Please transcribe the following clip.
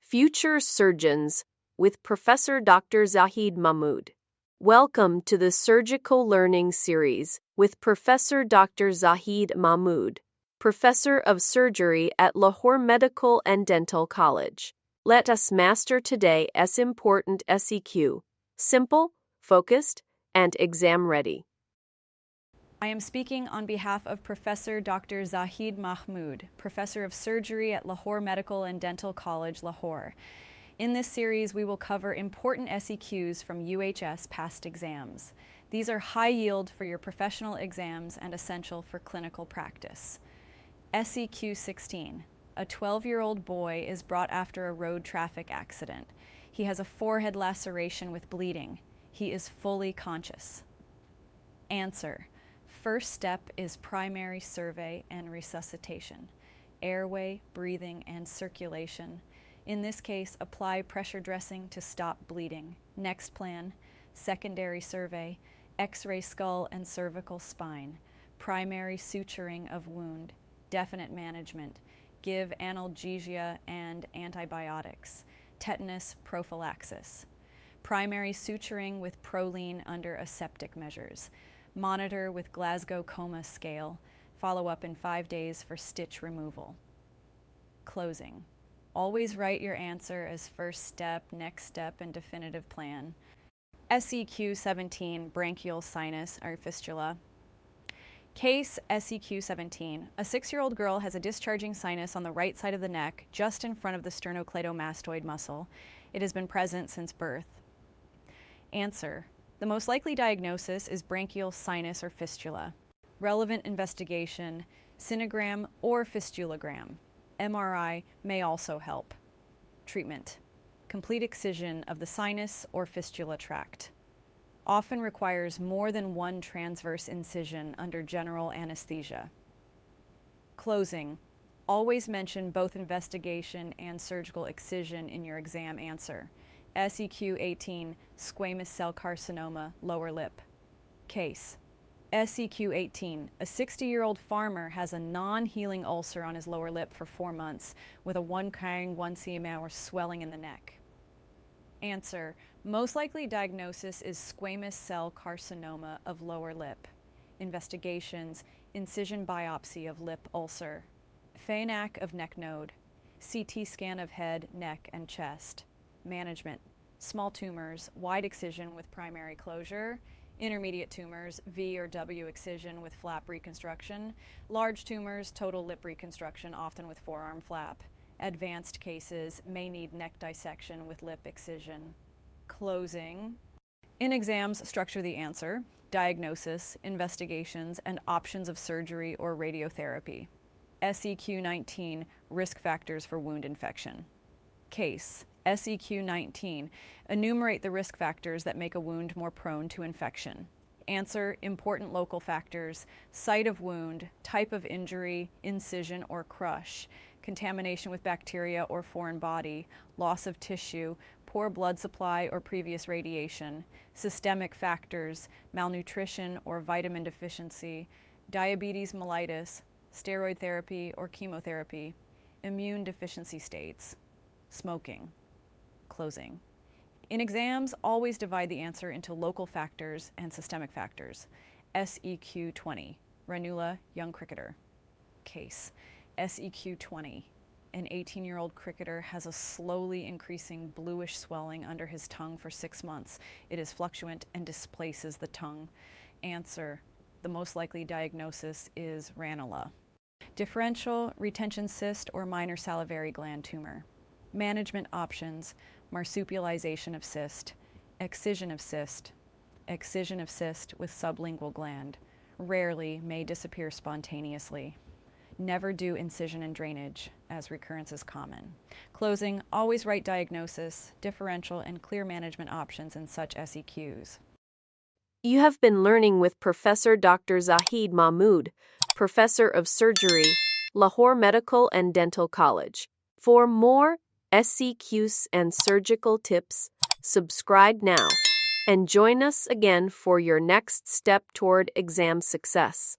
Future Surgeons with Professor Dr. Zahid Mahmood. Welcome to the Surgical Learning Series with Professor Dr. Zahid Mahmood, Professor of Surgery at Lahore Medical and Dental College. Let us master today's important SEQ, simple, focused, and exam-ready. I am speaking on behalf of Professor Dr. Zahid Mahmood, Professor of Surgery at Lahore Medical and Dental College, Lahore. In this series, we will cover important SEQs from UHS past exams. These are high yield for your professional exams and essential for clinical practice. SEQ 16. A 12-year-old boy is brought after a road traffic accident. He has a forehead laceration with bleeding. He is fully conscious. Answer. First step is primary survey and resuscitation. Airway, breathing, and circulation. In this case, apply pressure dressing to stop bleeding. Next plan, secondary survey, X-ray skull and cervical spine. Primary suturing of wound. Definite management. Give analgesia and antibiotics. Tetanus prophylaxis. Primary suturing with Proline under aseptic measures. Monitor with Glasgow Coma Scale. Follow up in 5 days for stitch removal. Closing. Always write your answer as first step, next step, and definitive plan. SEQ 17, branchial sinus or fistula. Case SEQ 17. A 6-year-old girl has a discharging sinus on the right side of the neck, just in front of the sternocleidomastoid muscle. It has been present since birth. Answer. The most likely diagnosis is branchial sinus or fistula. Relevant investigation, sinogram or fistulogram. MRI may also help. Treatment. Complete excision of the sinus or fistula tract. Often requires more than one transverse incision under general anesthesia. Closing. Always mention both investigation and surgical excision in your exam answer. SEQ 18, squamous cell carcinoma, lower lip. Case. SEQ 18, a 60-year-old farmer has a non-healing ulcer on his lower lip for 4 months with a 1 carrying 1 cm or swelling in the neck. Answer. Most likely diagnosis is squamous cell carcinoma of lower lip. Investigations, incision biopsy of lip ulcer. FANAC of neck node. CT scan of head, neck, and chest. Management. Small tumors, wide excision with primary closure. Intermediate tumors, V or W excision with flap reconstruction. Large tumors, total lip reconstruction, often with forearm flap. Advanced cases may need neck dissection with lip excision. Closing. In exams, structure the answer, diagnosis, investigations, and options of surgery or radiotherapy. SEQ 19, risk factors for wound infection. Case. SEQ 19, enumerate the risk factors that make a wound more prone to infection. Answer, important local factors, site of wound, type of injury, incision or crush, contamination with bacteria or foreign body, loss of tissue, poor blood supply or previous radiation, systemic factors, malnutrition or vitamin deficiency, diabetes mellitus, steroid therapy or chemotherapy, immune deficiency states, smoking. Closing. In exams, always divide the answer into local factors and systemic factors. SEQ 20, ranula, young cricketer. Case. SEQ 20, an 18-year-old cricketer has a slowly increasing bluish swelling under his tongue for 6 months. It is fluctuant and displaces the tongue. Answer. The most likely diagnosis is ranula. Differential, retention cyst, or minor salivary gland tumor. Management options, marsupialization of cyst, excision of cyst with sublingual gland. Rarely may disappear spontaneously. Never do incision and drainage, as recurrence is common. Closing, always write diagnosis, differential, and clear management options in such SEQs. You have been learning with Professor Dr. Zahid Mahmood, Professor of Surgery, Lahore Medical and Dental College. For more SEQs and surgical tips, subscribe now and join us again for your next step toward exam success.